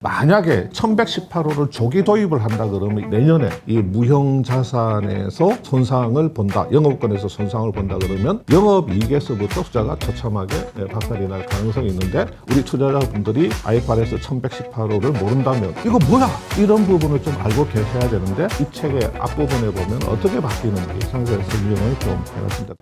만약에 1118호를 조기 도입을 한다 그러면 내년에 이 무형자산에서 손상을 본다, 영업권에서 손상을 본다 그러면 영업이익에서부터 투자가 처참하게 박살이 날 가능성이 있는데, 우리 투자자분들이 IFRS 1118호를 모른다면 이거 뭐야? 이런 부분을 좀 알고 계셔야 되는데, 이 책의 앞부분에 보면 어떻게 바뀌는지 상세히 설명을 좀 해놨습니다.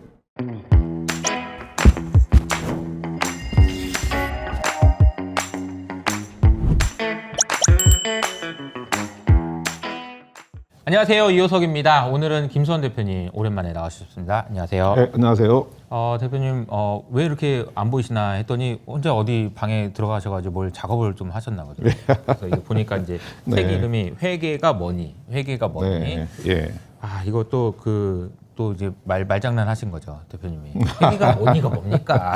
안녕하세요, 이효석입니다. 오늘은 김수원 대표님 오랜만에 나와주셨습니다. 안녕하세요. 네, 안녕하세요. 대표님 왜 이렇게 안 보이시나 했더니 혼자 어디 방에 들어가셔가지고 뭘 작업을 좀 하셨나 보죠. 그래서 이거 보니까 이제 네. 책 이름이 회계가 뭐니? 회계가 뭐니? 네, 예. 이것도 또 이제 말장난 하신 거죠, 대표님이. 회계가 뭐니가 뭡니까?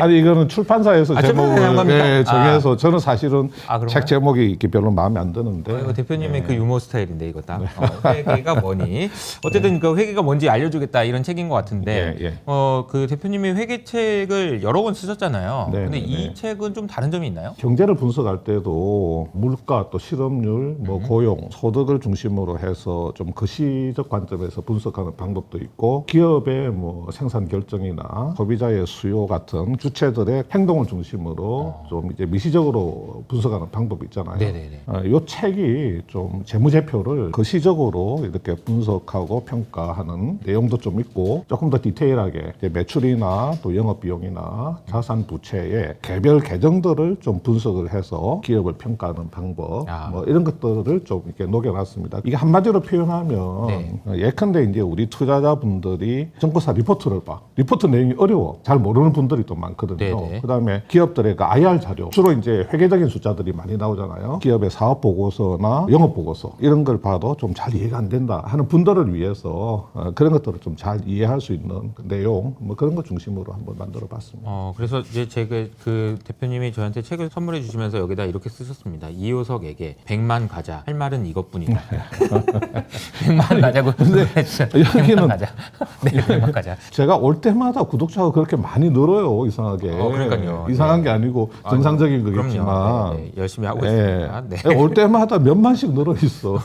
아니 이거는 출판사에서 출판사에 한 겁니까? 제목을 정해서 저는 사실은 그런가요? 책 제목이 이렇게 별로 마음에 안 드는데. 이거 대표님의 그 유머 스타일인데 이거 딱 회계가 뭐니? 어쨌든 그 회계가 뭔지 알려주겠다 이런 책인 것 같은데 예. 그 대표님이 회계책을 여러 권 쓰셨잖아요. 네, 근데 네, 이 네. 책은 좀 다른 점이 있나요? 경제를 분석할 때도 물가 또 실업률, 고용, 소득을 중심으로 해서 좀 거시적 관점에서 분석하는 방법도 있고, 기업의 생산 결정이나 소비자의 수요 같은 주체들의 행동을 중심으로 좀 이제 미시적으로 분석하는 방법이 있잖아요. 네네네. 이 책이 좀 재무제표를 거시적으로 이렇게 분석하고 평가하는 내용도 좀 있고, 조금 더 디테일하게 이제 매출이나 또 영업비용이나 자산 부채의 개별 계정들을 좀 분석을 해서 기업을 평가하는 방법, 이런 것들을 좀 이렇게 녹여놨습니다. 이게 한마디로 표현하면 네. 예컨대 이제 우리 투자자분들이 정보사 리포트를 봐. 리포트 내용이 어려워. 잘 모르는 분들이 또 많거든요. 네네. 그다음에 기업들의 그 IR 자료, 주로 이제 회계적인 숫자들이 많이 나오잖아요. 기업의 사업 보고서나 영업 보고서 이런 걸 봐도 좀 잘 이해가 안 된다 하는 분들을 위해서 그런 것들을 좀 잘 이해할 수 있는 그 내용, 그런 것 중심으로 한번 만들어봤습니다. 그래서 이제 제가 그 대표님이 저한테 책을 선물해 주시면서 여기다 이렇게 쓰셨습니다. 이효석에게 100만 가자. 할 말은 이것뿐이다. 100만 가자고. 여기는 가자. 네, 100만 가자. 제가 올 때마다 구독자가 그렇게 많이 늘어요. 이상하게. 그러니까요. 이상한 게 아니고 정상적인 거겠지만. 그럼요. 네, 열심히 하고 있습니다. 네. 올 때마다 몇만씩 늘어 있어.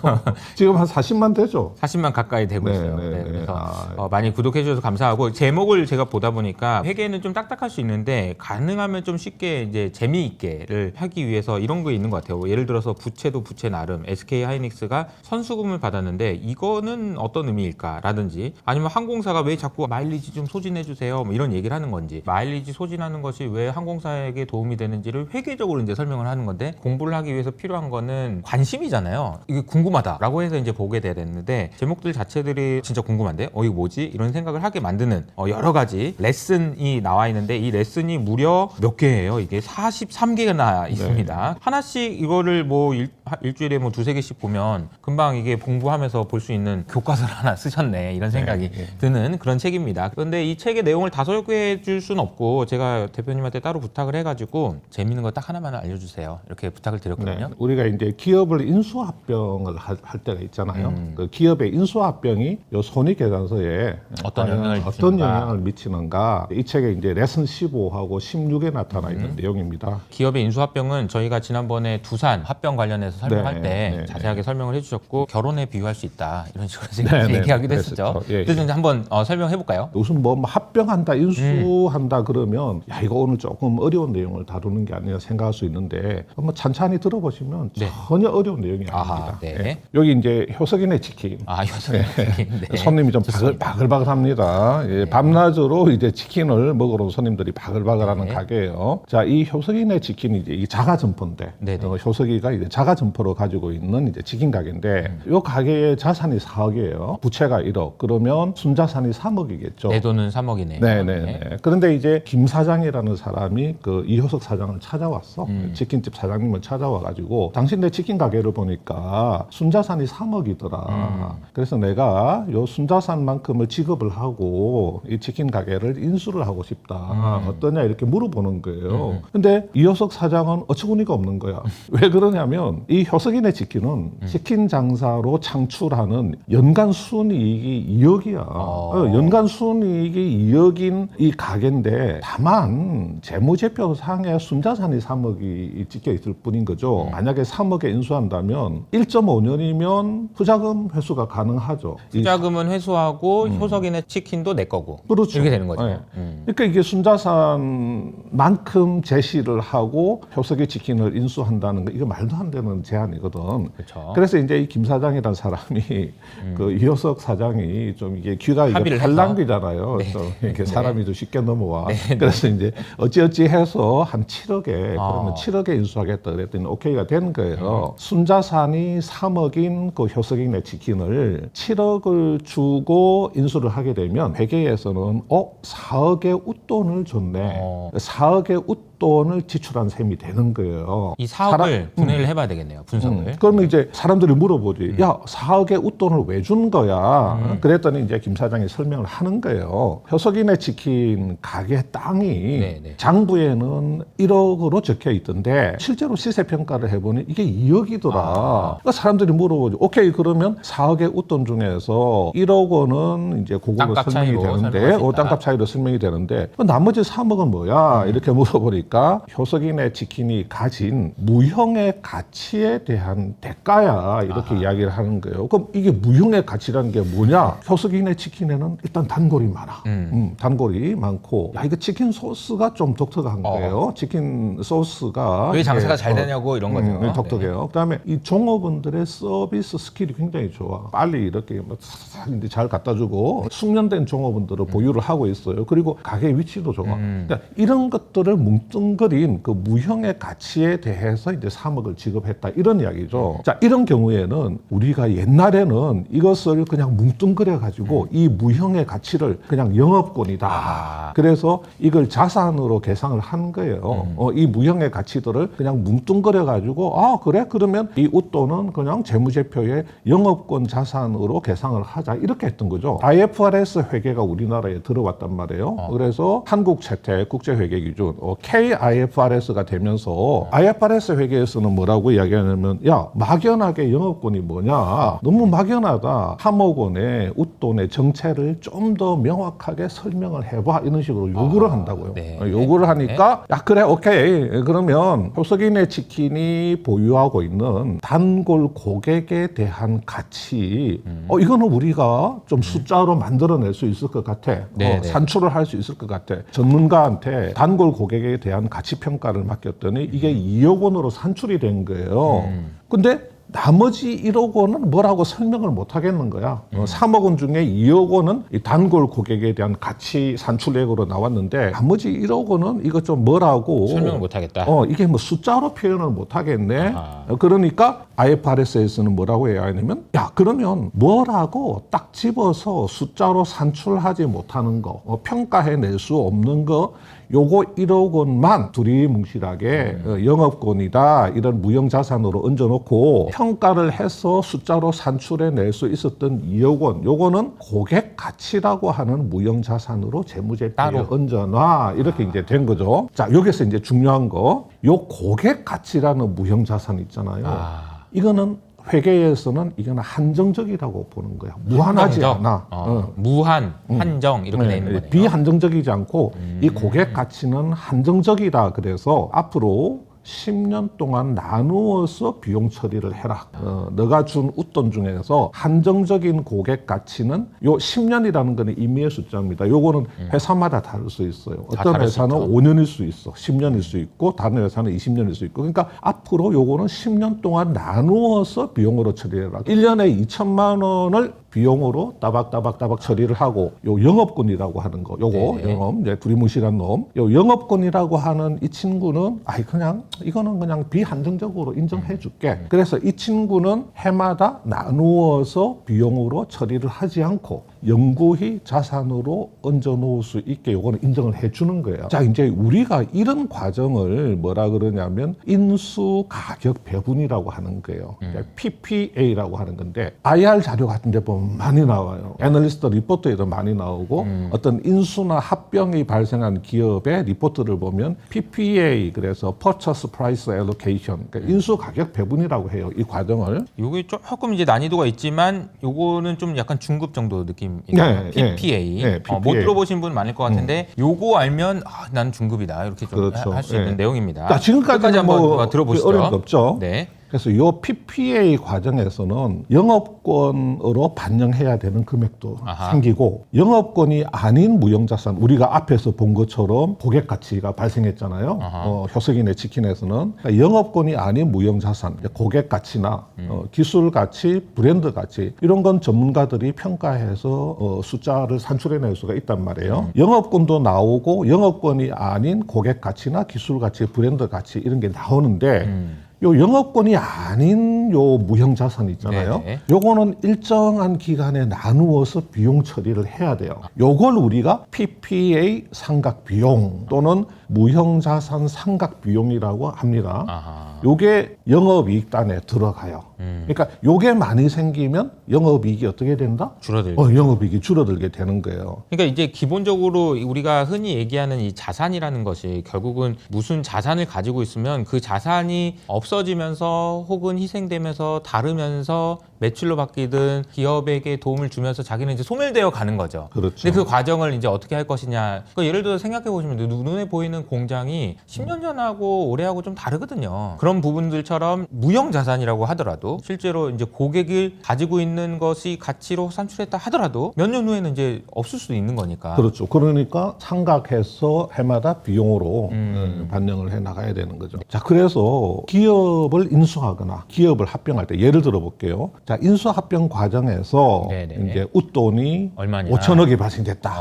지금 한 40만 되죠? 40만 가까이 되고 네, 있어요. 네, 네, 네. 그래서 많이 구독해 주셔서 감사하고, 제목을 제가 보다 보니까 회계는 좀 딱딱할 수 있는데 가능하면 좀 쉽게 이제 재미있게를 하기 위해서 이런 게 있는 것 같아요. 예를 들어서 부채도 부채 나름, SK 하이닉스가 선수금을 받았는데 이거는 어떤 의미일까라든지, 아니면 항공사가 왜 자꾸 마일리지 좀 소진해 주세요 이런 얘기를 하는 건지, 마일리지 소진하는 것이 왜 항공사에게 도움이 되는지를 회계적으로 이제 설명을 하는 건데, 공부를 하기 위해서 필요한 거는 관심이잖아요. 이게 궁금하다라고 해서 이제 보게 됐는데, 제목들 자체들이 진짜 궁금한데 이거 뭐지? 이런 생각을 하게 만드는 여러 가지 레슨이 나와 있는데, 이 레슨이 무려 몇 개예요? 이게 43개나 있습니다. 하나씩 이거를 일주일에 두세 개씩 보면 금방 이게 공부하면서 볼 수 있는 교과서를 하나 쓰셨네 이런 생각이 드는 그런 책입니다. 그런데 이 책의 내용을 다 소개해 줄 수는 없고, 제가 대표님한테 따로 부탁을 해가지고 재밌는 거 딱 하나만 알려주세요 이렇게 부탁을 드렸거든요. 네. 우리가 이제 기업을 인수합병을 할 때가 있잖아요. 그 기업의 인수합병이 요 손익계산서에 어떤 영향을 미치는가. 이 책에 이제 레슨 15하고 16에 나타나 있는 내용입니다. 기업의 인수합병은 저희가 지난번에 두산 합병 관련해서 설명할 때 자세하게 설명을 해주셨고, 결혼에 비유할 수 있다 이런 식으로 얘기하기도 했었죠. 그래서 이제 한번 설명해 볼까요? 우선 합병한다, 인수한다 그러면 이거 오늘 조금 어려운 내용을 다루는 게 아니라 생각할 수 있는데, 한번 찬찬히 들어보시면 전혀 어려운 내용이 아닙니다. 여기 이제 효석이네 치킨. 효석이네 치킨. 손님이 좀 바글바글합니다. 밤낮으로 이제 치킨을 먹으러 온 손님들이 바글바글하는 가게예요. 자, 이 효석이네 치킨이 이제 이 자가 점포인데, 효석이가 이제 자가 점포로 가지고 있는 이제 치킨 가게인데, 이 가게의 자산이 4억이에요. 부채가 1억. 그러면 순자산이 3억이겠죠. 내 돈은 3억이네요. 네네. 그런데 이제 김 사장이라는 사람이 그 이효석 사장을 찾아왔어. 치킨집 사장님을 찾아와가지고, 당신네 치킨 가게를 보니까 순자산이 3억이더라. 그래서 내가 요 순자산만큼을 지급을 하고 이 치킨 가게를 인수를 하고 싶다. 어떠냐 이렇게 물어보는 거예요. 근데 이효석 사장은 어처구니가 없는 거야. 왜 그러냐면 이 이 효석인의 치킨은 치킨 장사로 창출하는 연간 순이익이 2억이야. 연간 순이익이 2억인 이 가게인데 다만 재무제표상에 순자산이 3억이 찍혀 있을 뿐인 거죠. 만약에 3억에 인수한다면 1.5년이면 후자금 회수가 가능하죠. 투자금은 회수하고 효석인의 치킨도 내 거고. 그렇죠. 이렇게 되는 거죠. 네. 그러니까 이게 순자산만큼 제시를 하고 효석의 치킨을 인수한다는 거 이거 말도 안 되는 제안이거든. 그렇죠. 그래서 이제 이 김 사장이라는 사람이 그 이효석 사장이 좀 이게 귀가 이게 합의를 팔랑귀잖아요. 네. 좀 이렇게 사람이 좀 쉽게 넘어와. 그래서 이제 어찌어찌 해서 한 7억에 그러면 7억에 인수하겠다 그랬더니 오케이가 된 거예요. 순자산이 3억인 그 효석인의 치킨을 7억을 주고 인수를 하게 되면 회계에서는 4억의 웃돈을 줬네. 4억의 웃돈을 지출한 셈이 되는 거예요. 이 사업을 분해를 해봐야 되겠네요. 분석을. 그러면 이제 사람들이 물어보지. 야, 4억의 웃돈을 왜 준 거야? 그랬더니 이제 김 사장이 설명을 하는 거예요. 효석인의 치킨 가게 땅이 네네. 장부에는 1억으로 적혀 있던데 실제로 시세 평가를 해보니 이게 2억이더라. 그러니까 사람들이 물어보죠. 오케이, 그러면 4억의 웃돈 중에서 1억 원은 이제 그걸로 땅값 설명이 차이로 되는데, 설명할 수 있다. 땅값 차이로 설명이 되는데 나머지 3억은 뭐야? 이렇게 물어보니까 효석인의 치킨이 가진 무형의 가치에 대한 대가야 이렇게 이야기를 하는 거예요. 그럼 이게 무형의 가치라는 게 뭐냐? 효석인의 치킨에는 일단 단골이 많아. 단골이 많고, 야, 이거 치킨 소스가 좀 독특한 거예요. 치킨 소스가 왜 장사가 이게, 잘 되냐고 이런 거죠. 독특해요. 그다음에 이 종업원들의 서비스 스킬이 굉장히 좋아. 빨리 이렇게 뭐 사사사인데 잘 갖다 주고 숙련된 종업원들을 보유를 하고 있어요. 그리고 가게 위치도 좋아. 그러니까 이런 것들을 뭉뚱그린 그 무형의 가치에 대해서 이제 3억을 지급했다 이런 이야기죠. 자, 이런 경우에는 우리가 옛날에는 이것을 그냥 뭉뚱그려 가지고 이 무형의 가치를 그냥 영업권이다. 그래서 이걸 자산으로 계상을 한 거예요. 이 무형의 가치들을 그냥 뭉뚱그려 가지고 그래, 그러면 이 웃돈은 그냥 재무제표에 영업권 자산으로 계상을 하자 이렇게 했던 거죠. IFRS 회계가 우리나라에 들어왔단 말이에요. 그래서 한국채택 국제회계기준 KIFRS가 되면서 IFRS 회계에서는 뭐라고 이야기하냐면, 야, 막연하게 영업권이 뭐냐, 너무 막연하다. 3억 원의 웃돈의 정체를 좀 더 명확하게 설명을 해봐 이런 식으로 요구를 한다고요. 네. 요구를 하니까 야, 그래, 오케이, 그러면 효석인의 치킨이 보유하고 있는 단골 고객에 대한 가치, 이거는 우리가 좀 숫자로 만들어낼 수 있을 것 같아. 네, 네. 산출을 할 수 있을 것 같아. 전문가한테 단골 고객에 대한 가치 평가를 맡겼더니 이게 2억 원으로 산출이 된 거예요. 근데 나머지 1억 원은 뭐라고 설명을 못 하겠는 거야. 3억 원 중에 2억 원은 이 단골 고객에 대한 가치 산출액으로 나왔는데 나머지 1억 원은 이거 좀 뭐라고 설명을 못 하겠다. 이게 뭐 숫자로 표현을 못 하겠네. 그러니까 IFRS에서는 뭐라고 해야 하냐면, 야, 그러면 뭐라고 딱 집어서 숫자로 산출하지 못하는 거, 평가해낼 수 없는 거, 요거 1억 원만 두리뭉실하게 영업권이다 이런 무형자산으로 얹어놓고 평가를 해서 숫자로 산출해낼 수 있었던 2억 원, 요거는 고객 가치라고 하는 무형자산으로 재무제표에 따로 얹어놔 이렇게 이제 된 거죠. 자, 여기서 이제 중요한 거, 요 고객 가치라는 무형자산 있잖아요. 이거는 회계에서는 이거는 한정적이라고 보는 거야. 무한하지 한정적? 않아. 무한, 한정 이렇게 돼 있는 거네요. 비한정적이지 않고 이 고객 가치는 한정적이다. 그래서 앞으로 10년 동안 나누어서 비용 처리를 해라. 너가 준 웃돈 중에서 한정적인 고객 가치는 요 10년이라는 거는 임의의 숫자입니다. 요거는 회사마다 다를 수 있어요. 어떤 다를 수 회사는 있죠. 5년일 수 있어. 10년일 수 있고 다른 회사는 20년일 수 있고. 그러니까 앞으로 요거는 10년 동안 나누어서 비용으로 처리해라. 1년에 2천만 원을 비용으로 따박따박 처리를 하고, 요 영업권이라고 하는 거, 요거 네. 영업, 이제 두리뭉실한 놈, 요 영업권이라고 하는 이 친구는 그냥 이거는 그냥 비한정적으로 인정해줄게. 그래서 이 친구는 해마다 나누어서 비용으로 처리를 하지 않고 영구히 자산으로 얹어 놓을 수 있게 요거는 인정을 해주는 거예요. 자, 이제 우리가 이런 과정을 뭐라 그러냐면 인수 가격 배분이라고 하는 거예요. PPA라고 하는 건데 IR 자료 같은 데 보면 많이 나와요. 애널리스트 리포트에도 많이 나오고 어떤 인수나 합병이 발생한 기업의 리포트를 보면 PPA, 그래서 Purchase Price Allocation, 그러니까 인수 가격 배분이라고 해요. 이 과정을. 요게 조금 이제 난이도가 있지만 요거는 좀 약간 중급 정도 느낌이에요. 네, PPA. 네, PPA. 못 들어보신 분 많을 것 같은데 요거 알면 난 중급이다 이렇게 좀 그렇죠. 할 수 있는 내용입니다. 자, 지금까지 한번 뭐 들어보시죠. 어려운 거 없죠. 네. 그래서 이 PPA 과정에서는 영업권으로 반영해야 되는 금액도 아하. 생기고, 영업권이 아닌 무형자산, 우리가 앞에서 본 것처럼 고객 가치가 발생했잖아요. 효석이네 치킨에서는. 그러니까 영업권이 아닌 무형자산, 고객 가치나 기술 가치, 브랜드 가치, 이런 건 전문가들이 평가해서 숫자를 산출해낼 수가 있단 말이에요. 영업권도 나오고 영업권이 아닌 고객 가치나 기술 가치, 브랜드 가치 이런 게 나오는데 요 영업권이 아닌 요 무형자산 있잖아요. 네네. 요거는 일정한 기간에 나누어서 비용 처리를 해야 돼요. 요걸 우리가 PPA 상각 비용 또는 무형자산 상각 비용이라고 합니다. 아하. 요게 영업이익단에 들어가요. 그러니까 요게 많이 생기면 영업이익이 어떻게 된다? 줄어들고. 영업이익이 줄어들게 되는 거예요. 그러니까 이제 기본적으로 우리가 흔히 얘기하는 이 자산이라는 것이 결국은 무슨 자산을 가지고 있으면 그 자산이 없어지면서 혹은 희생되면서 다르면서 매출로 바뀌든 기업에게 도움을 주면서 자기는 이제 소멸되어 가는 거죠. 그렇죠. 근데 그 과정을 이제 어떻게 할 것이냐. 그러니까 예를 들어 생각해 보시면 눈에 보이는 공장이 10년 전하고 올해하고 좀 다르거든요. 그런 부분들처럼 무형 자산이라고 하더라도 실제로 이제 고객이 가지고 있는 것이 가치로 산출했다 하더라도 몇 년 후에는 이제 없을 수도 있는 거니까. 그렇죠. 그러니까 상각해서 해마다 비용으로 반영을 해 나가야 되는 거죠. 자, 그래서 기업을 인수하거나 기업을 합병할 때 예를 들어 볼게요. 자, 인수 합병 과정에서 네네. 이제 웃돈이 얼마냐. 5천억이 발생됐다.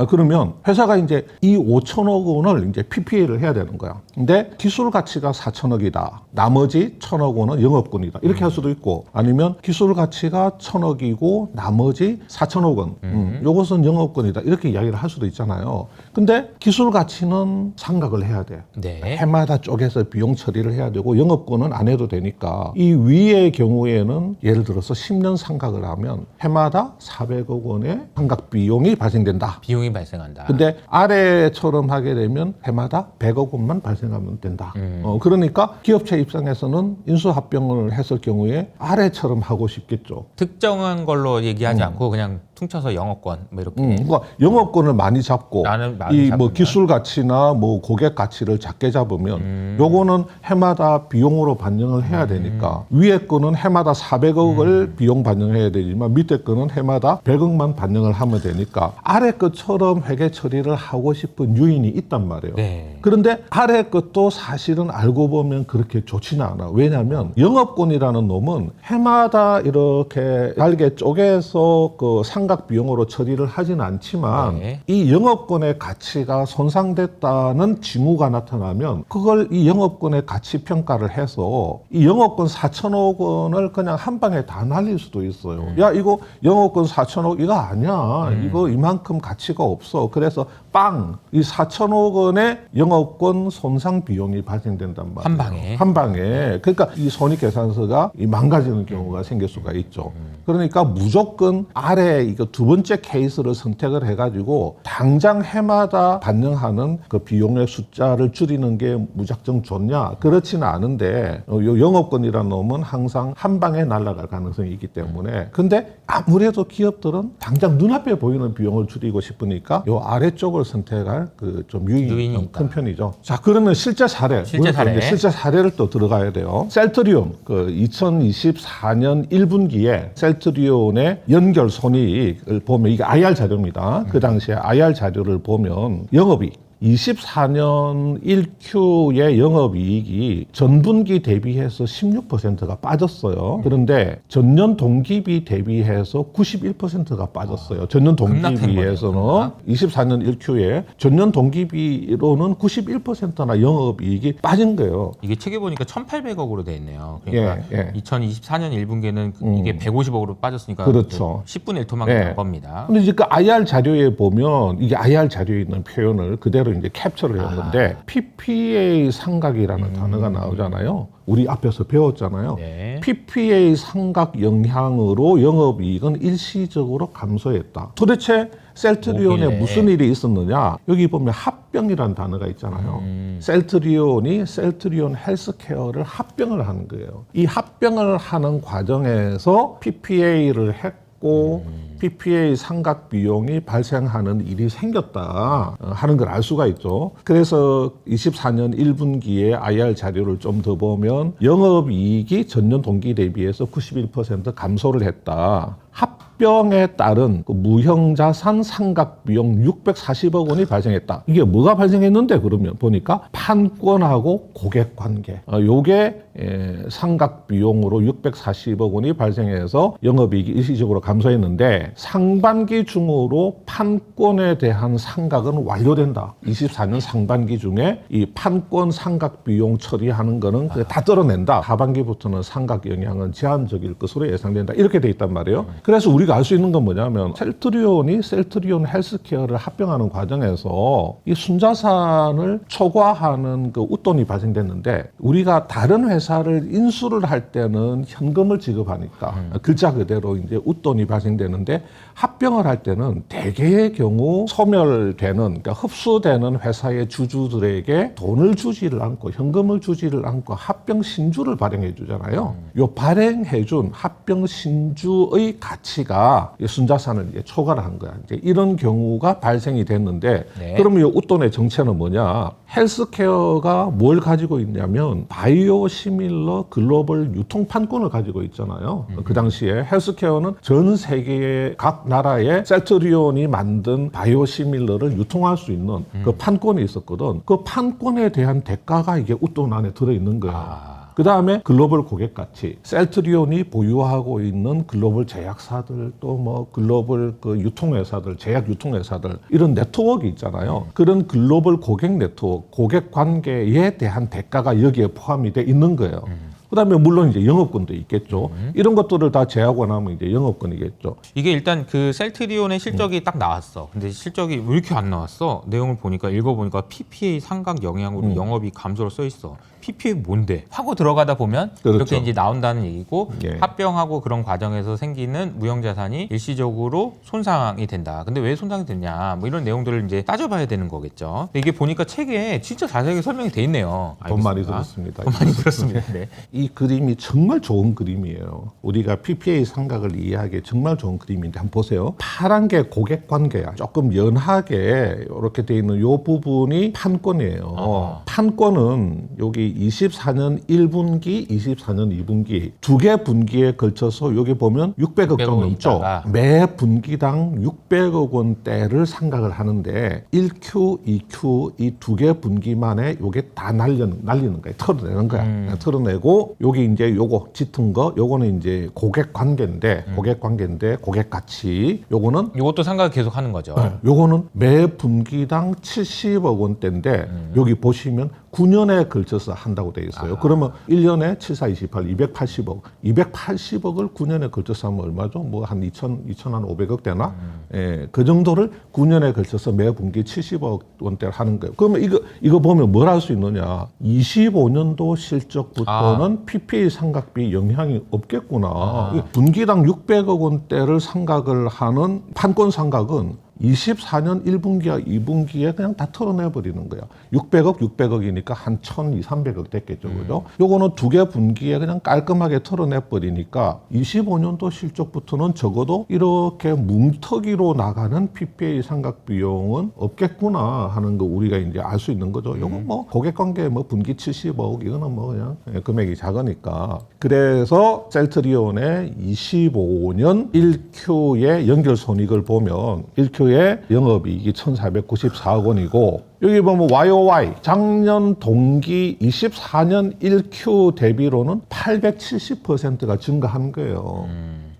그러면 회사가 이제 이 5천억 원을 이제 PPA를 해야 되는 거야. 근데 기술 가치가 4천억이다. 나머지 1천억 원은 영업권이다. 이렇게 할 수도 있고, 아니면 기술 가치가 1천억이고 나머지 4천억 원, 요것은 영업권이다. 이렇게 이야기를 할 수도 있잖아요. 근데 기술 가치는 상각을 해야 돼. 네. 해마다 쪼개서 비용 처리를 해야 되고 영업권은 안 해도 되니까, 이 위의 경우에는 예를 들어서 10년 상각을 하면 해마다 400억 원의 상각 비용이 발생된다. 비용이 발생한다. 근데 아래처럼 하게 되면 해마다 100억 원만 발생하면 된다. 그러니까 기업체 입장에서는 인수합병을 했을 경우에 아래처럼 하고 싶겠죠. 특정한 걸로 얘기하지 않고 그냥 퉁쳐서 영업권 뭐 이렇게. 그러니까 영업권을 많이 잡고 나는 많이 이 뭐 잡으면. 기술 가치나 뭐 고객 가치를 작게 잡으면 요거는 해마다 비용으로 반영을 해야 되니까 위에 거는 해마다 400억을 비용 반영해야 되지만 밑에 거는 해마다 100억만 반영을 하면 되니까 아래 것처럼 회계 처리를 하고 싶은 유인이 있단 말이에요. 네. 그런데 아래 것도 사실은 알고 보면 그렇게 좋지는 않아. 왜냐하면 영업권이라는 놈은 해마다 이렇게 잘게 쪼개서 그 상각 비용으로 처리를 하진 않지만 네. 이 영업권의 가치가 손상됐다는 징후가 나타나면 그걸 이 영업권의 가치 평가를 해서 이 영업권 4천억 원을 그냥 한 방에 다 날릴 수도 있어요. 야, 이거 영업권 4천억 이거 아니야. 이거 이만큼 가치가 없어. 그래서 빵! 이 4천억 원의 영업권 손상 비용이 발생된단 말이에요. 한 방에. 한 방에. 그러니까 이 손익계산서가 이 망가지는 경우가 생길 수가 있죠. 그러니까 무조건 아래 이거 두 번째 케이스를 선택을 해가지고 당장 해마다 반영하는 그 비용의 숫자를 줄이는 게 무작정 좋냐? 그렇지는 않은데 요 영업권이라는 놈은 항상 한 방에 날아갈 가능성이 있기 때문에. 근데 아무래도 기업들은 당장 눈앞에 보이는 비용을 줄이고 싶으니까 요 아래쪽을 선택할 그 좀 유인이 좀 큰 편이죠. 자, 그러면 실제 사례. 실제 사례. 실제 사례를 또 들어가야 돼요. 셀트리온 그 2024년 1분기에 셀트리온의 연결 손익을 보면 이게 IR 자료입니다. 그 당시에 IR 자료를 보면 영업이익 24년 1Q의 영업이익이 전분기 대비해서 16%가 빠졌어요. 그런데 전년 동기비 대비해서 91%가 빠졌어요. 전년 동기비에서는 24년 1Q에 전년 동기비로는 91%나 영업이익이 빠진 거예요. 이게 책에 보니까 1,800억으로 돼 있네요. 그러니까 예. 2024년 1분기에는 이게 150억으로 빠졌으니까 그렇죠. 10분의 1토막이 예. 난 겁니다. 근데 이제 그 IR 자료에 보면 이게 IR 자료에 있는 표현을 그대로 이제 캡처를 한 건데 PPA 상각이라는 단어가 나오잖아요. 우리 앞에서 배웠잖아요. 네. PPA 상각 영향으로 영업이익은 일시적으로 감소했다. 도대체 셀트리온에 뭐길래? 무슨 일이 있었느냐? 여기 보면 합병이라는 단어가 있잖아요. 셀트리온이 셀트리온 헬스케어를 합병을 하는 거예요. 이 합병을 하는 과정에서 PPA를 했고 PPA 상각 비용이 발생하는 일이 생겼다 하는 걸 알 수가 있죠. 그래서 24년 1분기에 IR 자료를 좀 더 보면 영업이익이 전년 동기 대비해서 91% 감소를 했다. 합병에 따른 그 무형자산 상각 비용 640억 원이 발생했다. 이게 뭐가 발생했는데 그러면 보니까 판권하고 고객 관계. 요게 상각 비용으로 640억 원이 발생해서 영업이익이 일시적으로 감소했는데 상반기 중으로 판권에 대한 상각은 완료된다. 24년 상반기 중에 이 판권 상각 비용 처리하는 거는 다 떨어낸다. 하반기부터는 상각 영향은 제한적일 것으로 예상된다. 이렇게 돼 있단 말이에요. 그래서 우리가 알 수 있는 건 뭐냐면 셀트리온이 셀트리온 헬스케어를 합병하는 과정에서 이 순자산을 초과하는 그 웃돈이 발생됐는데 우리가 다른 회사를 인수를 할 때는 현금을 지급하니까 글자 그대로 이제 웃돈이 발생되는데 합병을 할 때는 대개의 경우 소멸되는 그러니까 흡수되는 회사의 주주들에게 돈을 주지를 않고 현금을 주지를 않고 합병 신주를 발행해 주잖아요. 요 발행해 준 합병 신주의 가치가 순자산을 이제 초과를 한 거야. 이제 이런 경우가 발생이 됐는데 네. 그러면 이 웃돈의 정체는 뭐냐? 헬스케어가 뭘 가지고 있냐면 바이오시밀러 글로벌 유통판권을 가지고 있잖아요. 그 당시에 헬스케어는 전 세계의 각 나라의 셀트리온이 만든 바이오시밀러를 유통할 수 있는 그 판권이 있었거든. 그 판권에 대한 대가가 이게 웃돈 안에 들어있는 거예요. 그 다음에 글로벌 고객 가치, 셀트리온이 보유하고 있는 글로벌 제약사들 또 뭐 글로벌 그 유통회사들, 제약 유통회사들 이런 네트워크 있잖아요. 그런 글로벌 고객 네트워크, 고객 관계에 대한 대가가 여기에 포함이 돼 있는 거예요. 그다음에 물론 이제 영업권도 있겠죠. 이런 것들을 다 제하고 나면 이제 영업권이겠죠. 이게 일단 그 셀트리온의 실적이 딱 나왔어. 근데 실적이 왜 이렇게 안 나왔어? 내용을 보니까 읽어보니까 PPA 상각 영향으로 영업이 감소로 써 있어. PPA 뭔데? 하고 들어가다 보면 그렇죠. 이렇게 이제 나온다는 얘기고 예. 합병하고 그런 과정에서 생기는 무형자산이 일시적으로 손상이 된다. 근데 왜 손상이 됐냐? 뭐 이런 내용들을 이제 따져봐야 되는 거겠죠. 근데 이게 보니까 책에 진짜 자세하게 설명이 돼 있네요. 돈 많이 알겠습니다. 들었습니다. 돈 많이 들었습니다. 네. 이 그림이 정말 좋은 그림이에요. 우리가 PPA 상각을 이해하기에 정말 좋은 그림인데 한번 보세요. 파란 게 고객 관계야. 조금 연하게 이렇게 돼 있는 이 부분이 판권이에요. 판권은 여기 24년 1분기, 24년 2분기 두 개 분기에 걸쳐서 여기 보면 600억 좀 넘죠. 있다가. 매 분기당 600억 원대를 상각을 하는데 1Q, 2Q 이 두 개 분기만에 요게 다 날리는 거예요. 털어내는 거야. 털어내고 여기 이제 요거 짙은 거 요거는 이제 고객 관계인데 고객 가치 요거는 이것도 상각을 계속 하는 거죠. 요거는 매 분기당 70억 원대인데 여기 보시면 9년에 걸쳐서 한다고 돼 있어요. 그러면 1년에 7, 4, 28, 280억. 280억을 9년에 걸쳐서 하면 얼마죠? 뭐 한 2,500억 되나? 예, 그 정도를 9년에 걸쳐서 매 분기 70억 원대를 하는 거예요. 그러면 이거 보면 뭘 할 수 있느냐? 25년도 실적부터는 PPA 상각비 영향이 없겠구나. 분기당 600억 원대를 상각을 하는 판권 상각은 24년 1분기와 2분기에 그냥 다 털어내버리는 거야. 600억이니까 한 1,200~300억 됐겠죠. 그죠? 요거는 두 개 분기에 그냥 깔끔하게 털어내버리니까 25년도 실적부터는 적어도 이렇게 뭉터기로 나가는 PPA 상각 비용은 없겠구나 하는 거 우리가 이제 알 수 있는 거죠. 요거 뭐 고객 관계 뭐 분기 70억 이거는 뭐 그냥 금액이 작으니까. 그래서 셀트리온의 25년 1Q의 연결 손익을 보면 1Q의 영업이익이 1,494억 원이고 여기 보면 YOY 작년 동기 24년 1Q 대비로는 870%가 증가한 거예요.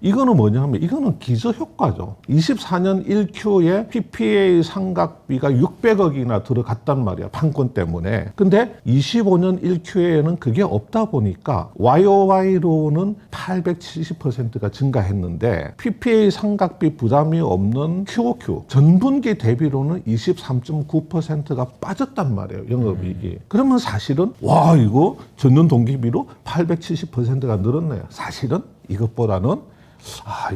이거는 뭐냐면 이거는 기저효과죠. 24년 1Q에 PPA 상각비가 600억이나 들어갔단 말이야. 판권 때문에. 근데 25년 1Q에는 그게 없다 보니까 YOY로는 870%가 증가했는데 PPA 상각비 부담이 없는 QOQ 전분기 대비로는 23.9%가 빠졌단 말이에요. 영업이익이. 그러면 사실은 와 이거 전년 동기비로 870%가 늘었네요. 사실은 이것보다는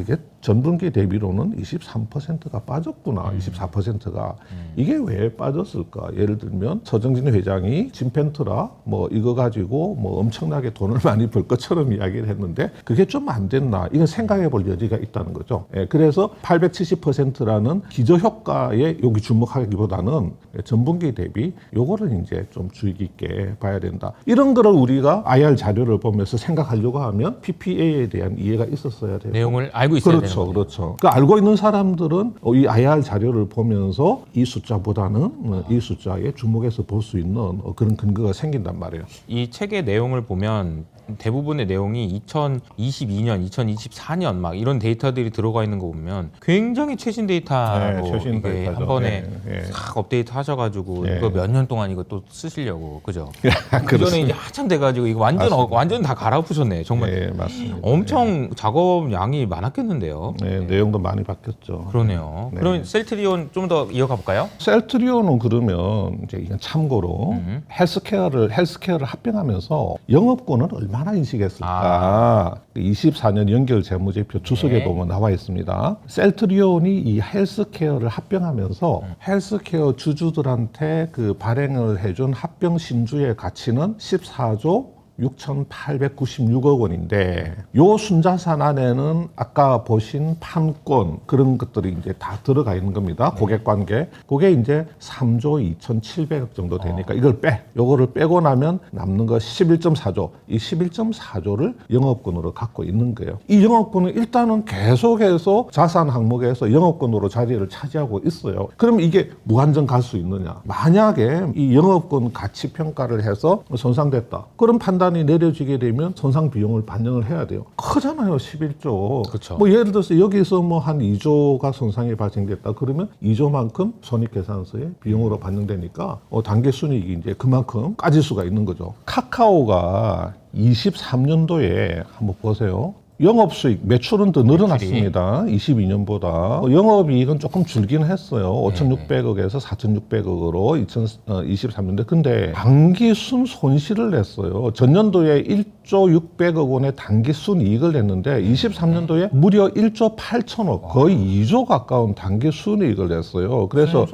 이게 전분기 대비로는 23%가 빠졌구나. 24%가. 이게 왜 빠졌을까? 예를 들면 서정진 회장이 진펜트라 뭐 이거 가지고 뭐 엄청나게 돈을 많이 벌 것처럼 이야기를 했는데 그게 좀 안 됐나? 이건 생각해 볼 여지가 있다는 거죠. 그래서 870%라는 기저효과에 여기 주목하기보다는 전분기 대비 요거를 이제 좀 주의 깊게 봐야 된다. 이런 거를 우리가 IR 자료를 보면서 생각하려고 하면 PPA에 대한 이해가 있었어야 돼요. 내용을 알고 있어야 되는 거예요. 그렇죠. 그 알고 있는 사람들은 이 IR 자료를 보면서 이 숫자보다는 이 숫자에 주목해서 볼 수 있는 그런 근거가 생긴단 말이에요. 이 책의 내용을 보면 대부분의 내용이 2022년, 2024년 막 이런 데이터들이 들어가 있는 거 보면 굉장히 최신 데이터로 최신 이게 데이터죠. 한 번에 싹 업데이트 하셔가지고 이거 몇 년 동안 이거 또 쓰시려고 그죠? 그전에 이제 한참 돼가지고 이거 완전 다 갈아엎으셨네 정말. 맞습니다. 엄청 작업 양이 많았겠는데요. 내용도 많이 바뀌었죠. 그러네요. 그럼 셀트리온 좀 더 이어가 볼까요? 셀트리온은 그러면 이제 이건 참고로 헬스케어를 합병하면서 영업권은 얼마나 인식했을까? 24년 연결 재무제표 주석에 보면 나와 있습니다. 셀트리온이 이 헬스케어를 합병하면서 헬스케어 주주들한테 그 발행을 해준 합병 신주의 가치는 14조 6,896억 원인데 요 순자산 안에는 아까 보신 판권 그런 것들이 이제 다 들어가 있는 겁니다. 고객 관계. 그게 이제 3조 2,700억 정도 되니까 이걸 요거를 빼고 나면 남는 거 11.4조. 이 11.4조를 영업권으로 갖고 있는 거예요. 이 영업권은 일단은 계속해서 자산 항목에서 영업권으로 자리를 차지하고 있어요. 그럼 이게 무한정 갈 수 있느냐? 만약에 이 영업권 가치 평가를 해서 손상됐다. 그럼 판단이 내려지게 되면 손상 비용을 반영을 해야 돼요. 크잖아요, 11조. 그렇죠. 뭐 예를 들어서 여기서 뭐 한 2조가 손상이 발생됐다 그러면 2조만큼 손익계산서에 비용으로 반영되니까 단기 순이익이 이제 그만큼 까질 수가 있는 거죠. 카카오가 23년도에 한번 보세요. 영업수익, 매출은 더 늘어났습니다. 22년보다. 영업이익은 조금 줄긴 했어요. 5,600억에서 4,600억으로 2023년도에. 근데 당기순 손실을 냈어요. 전년도에 1조 600억 원의 당기순 이익을 냈는데 23년도에 무려 1조 8천억, 거의 2조 가까운 당기순이익을 냈어요. 그래서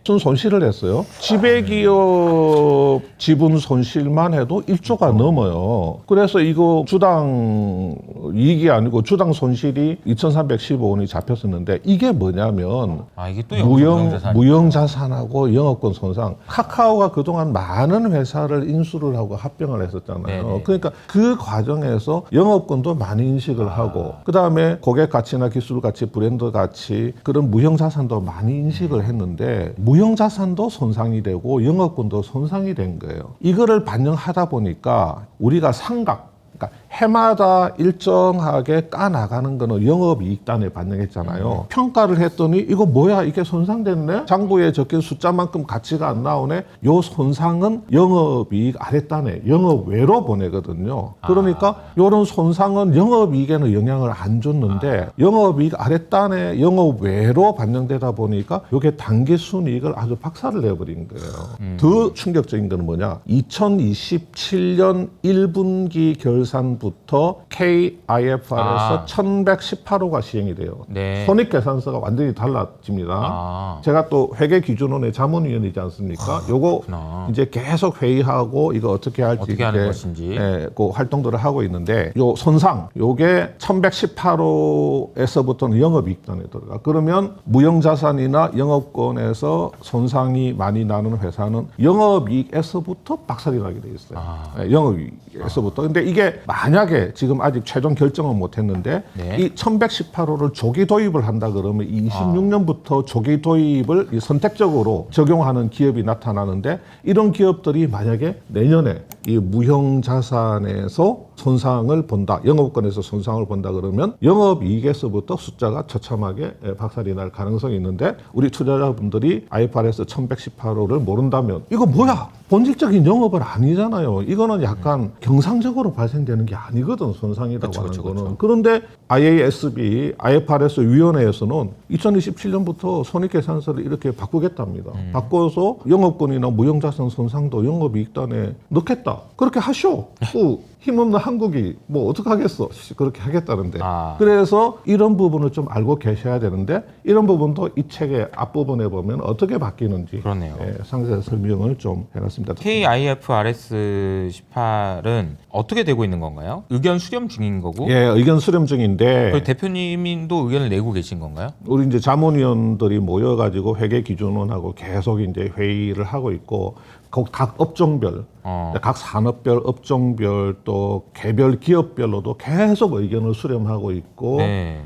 손실을 냈어요. 지배기업 지분 손실만 해도 1조가 넘어요. 그래서 이거 주당 이익이 아니고 주당 손실이 2,315원이 잡혔었는데 이게 뭐냐면 이게 또 무형자산하고 영업권 손상. 카카오가 그동안 많은 회사를 인수를 하고 합병을 했었잖아요. 네네. 그러니까 그 과정에서 영업권도 많이 인식을 하고 그다음에 고객 가치나 기술 가치, 브랜드 가치 그런 무형자산도 많이 인식을 했는데 무형자산도 손상이 되고 영업권도 손상이 된 거예요. 이거를 반영하다 보니까 우리가 상각 그러니까 해마다 일정하게 까나가는 거는 영업이익단에 반영했잖아요. 평가를 했더니 이거 뭐야 이게 손상됐네? 장부에 적힌 숫자만큼 가치가 안 나오네? 요 손상은 영업이익 아랫단에 영업외로 보내거든요. 그러니까 요런 손상은 영업이익에는 영향을 안 줬는데 영업이익 아랫단에 영업외로 반영되다 보니까 요게 당기순이익을 아주 박살을 내버린 거예요. 더 충격적인 건 뭐냐? 2027년 1분기 결산부터 KIFR에서 1118호가 시행이 돼요. 손익계산서가 완전히 달라집니다. 제가 또 회계기준원의 자문위원이지 않습니까? 요거 이제 계속 회의하고 이거 어떻게 할지 어떻게 하는 것인지 그 활동들을 하고 있는데 요 손상 요게 1118호에서부터는 영업이익단에 들어가. 그러면 무형자산이나 영업권에서 손상이 많이 나는 회사는 영업이익에서부터 박살이 나게 돼 있어요. 영업이익에서부터. 근데 이게 만약 만약에 지금 아직 최종 결정은 못했는데 네. 이 1118호를 조기 도입을 한다 그러면 26년부터 조기 도입을 이 선택적으로 적용하는 기업이 나타나는데 이런 기업들이 만약에 내년에 이 무형 자산에서 손상을 본다, 영업권에서 손상을 본다 그러면 영업이익에서부터 숫자가 처참하게 박살이 날 가능성이 있는데 우리 투자자분들이 IFRS 1118호를 모른다면 이거 뭐야? 본질적인 영업은 아니잖아요. 이거는 약간 경상적으로 발생되는 게 아니거든, 손상이라고 그쵸, 하는 그쵸, 거는. 그쵸. 그런데 IASB, IFRS 위원회에서는 2027년부터 손익계산서를 이렇게 바꾸겠답니다. 바꿔서 영업권이나 무형자산 손상도 영업이익단에 넣겠다. 그렇게 하쇼. 힘없는 한국이 뭐 어떡하겠어. 그렇게 하겠다는데. 그래서 이런 부분을 좀 알고 계셔야 되는데 이런 부분도 이 책의 앞부분에 보면 어떻게 바뀌는지 그렇네요. 상세 설명을 좀 해놨습니다. KIFRS 18은 어떻게 되고 있는 건가요? 의견 수렴 중인 거고. 예, 의견 수렴 중인데 그 대표님도 의견을 내고 계신 건가요? 우리 이제 자문위원들이 모여가지고 회계 기준원하고 계속 이제 회의를 하고 있고 각 업종별, 각 산업별, 업종별 또 개별 기업별로도 계속 의견을 수렴하고 있고 네.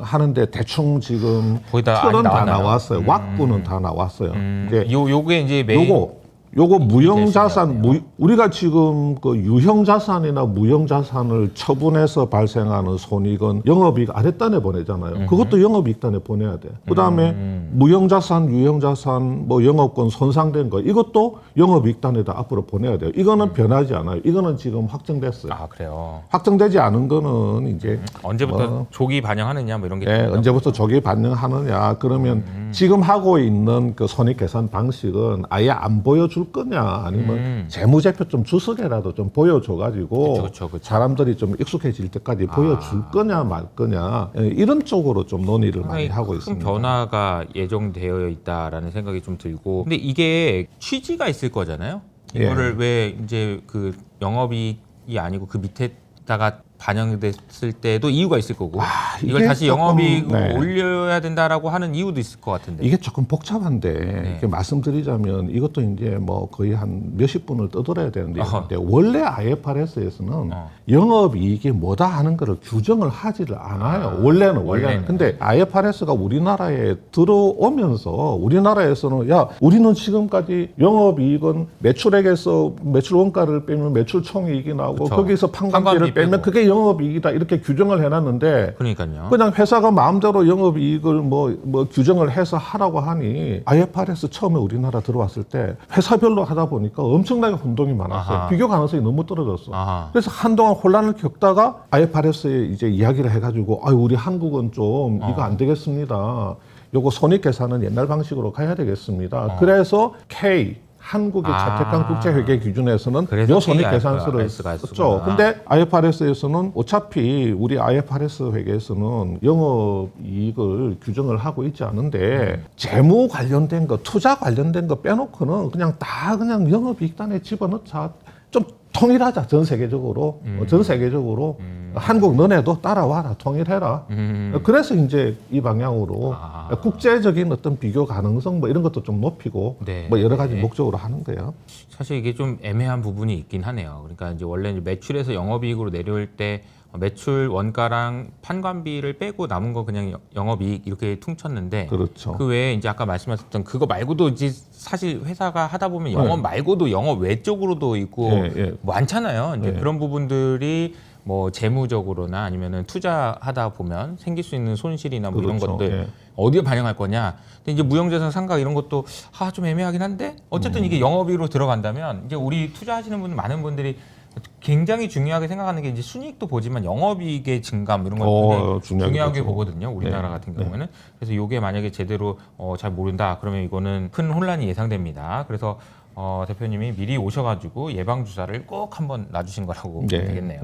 하는데 대충 지금 거의 다 틀은 다 나왔나요? 나왔어요. 왁구는 다 나왔어요. 이제 요게 이제 메인 요거 무형자산, 되신 것 같아요. 우리가 지금 그 유형자산이나 무형자산을 처분해서 발생하는 손익은 영업이익 아랫단에 보내잖아요. 그것도 영업이익단에 보내야 돼. 그 다음에 무형자산, 유형자산, 뭐 영업권 손상된 거 이것도 영업이익단에다 앞으로 보내야 돼요. 이거는 변하지 않아요. 이거는 지금 확정됐어요. 아, 그래요. 확정되지 않은 거는 이제 언제부터 조기 반영하느냐 뭐 이런 게 네, 언제부터 조기 반영하느냐 그러면 지금 하고 있는 그 손익계산 방식은 아예 안 보여줄 거냐 아니면 재무제표 좀 주석에라도 좀 보여줘가지고 그쵸. 사람들이 좀 익숙해질 때까지 보여줄 거냐 말 거냐 이런 쪽으로 좀 논의를 많이 하고 큰 있습니다. 변화가 예정되어 있다라는 생각이 좀 들고, 근데 이게 취지가 있을 거잖아요. 이거를 왜 이제 그 영업이익이 아니고 그 밑에다가 반영됐을 때도 이유가 있을 거고, 이걸 이게 다시 조금, 영업이익으로 네. 올려야 된다라고 하는 이유도 있을 것 같은데. 이게 조금 복잡한데 이렇게 말씀드리자면 이것도 이제 뭐 거의 한 몇십 분을 떠들어야 되는데 원래 IFRS에서는 영업이익이 뭐다 하는 거를 규정을 하지를 않아요. 원래는. 근데 IFRS가 우리나라에 들어오면서 우리나라에서는 야 우리는 지금까지 영업이익은 매출액에서 매출 원가를 빼면 매출 총이익이 나오고 그쵸. 거기서 판관비를 판관비 빼면 빼고. 그게 영업이익이다 이렇게 규정을 해놨는데 그러니까요. 그냥 회사가 마음대로 영업이익을 뭐 규정을 해서 하라고 하니 IFRS 처음에 우리나라 들어왔을 때 회사별로 하다 보니까 엄청나게 혼동이 많았어요. 비교 가능성이 너무 떨어졌어. 그래서 한동안 혼란을 겪다가 IFRS에 이제 이야기를 해가지고 우리 한국은 좀 이거 안 되겠습니다. 요거 손익계산은 옛날 방식으로 가야 되겠습니다. 그래서 한국의 채택한 국제회계 기준에서는 요 손익계산서를 썼죠. 근데 IFRS에서는 어차피 우리 IFRS 회계에서는 영업이익을 규정을 하고 있지 않은데 재무 관련된 거, 투자 관련된 거 빼놓고는 그냥 다 그냥 영업이익단에 집어넣자. 좀 통일하자 전 세계적으로. 한국 너네도 따라와라 통일해라. 그래서 이제 이 방향으로 국제적인 어떤 비교 가능성 뭐 이런 것도 좀 높이고 뭐 여러 가지 목적으로 하는 거예요. 사실 이게 좀 애매한 부분이 있긴 하네요. 그러니까 이제 원래 이제 매출에서 영업이익으로 내려올 때 매출 원가랑 판관비를 빼고 남은 거 그냥 영업이익 이렇게 퉁쳤는데, 그렇죠. 그 외에 이제 아까 말씀하셨던 그거 말고도 이제 사실 회사가 하다 보면 영업 말고도 영업 외 쪽으로도 있고 많잖아요. 이제 그런 부분들이 뭐 재무적으로나 아니면은 투자하다 보면 생길 수 있는 손실이나 뭐 이런 것들 어디에 반영할 거냐. 근데 이제 무형자산 상각 이런 것도 좀 애매하긴 한데 어쨌든 이게 영업이익으로 들어간다면 이제 우리 투자하시는 분 많은 분들이 굉장히 중요하게 생각하는 게 이제 순이익도 보지만 영업이익의 증감 이런 걸 굉장히 중요하게 보거든요. 우리나라 같은 경우에는. 그래서 이게 만약에 제대로 잘 모른다 그러면 이거는 큰 혼란이 예상됩니다. 그래서 대표님이 미리 오셔가지고 예방 주사를 꼭 한번 놔주신 거라고 보면 되겠네요.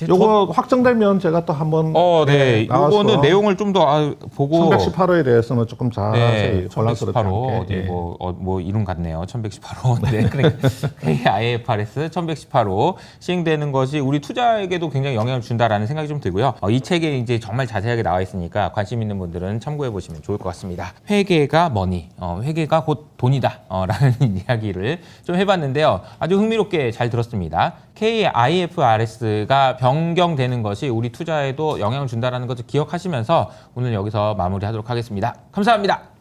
요거 확정되면 제가 또 한번 요거는 내용을 좀 더 보고 1118호에 대해서는 조금 자세히 혼란스럽지 않게 어디 뭐 이름 같네요. 1118호. 네, 그러니까 IFRS 1118호 시행되는 것이 우리 투자에게도 굉장히 영향을 준다라는 생각이 좀 들고요. 이 책에 이제 정말 자세하게 나와 있으니까 관심 있는 분들은 참고해 보시면 좋을 것 같습니다. 회계가 머니, 회계가 곧 돈이다 라는 이야기 얘기를 좀 해봤는데요. 아주 흥미롭게 잘 들었습니다. KIFRS가 변경되는 것이 우리 투자에도 영향을 준다는 것을 기억하시면서 오늘 여기서 마무리하도록 하겠습니다. 감사합니다.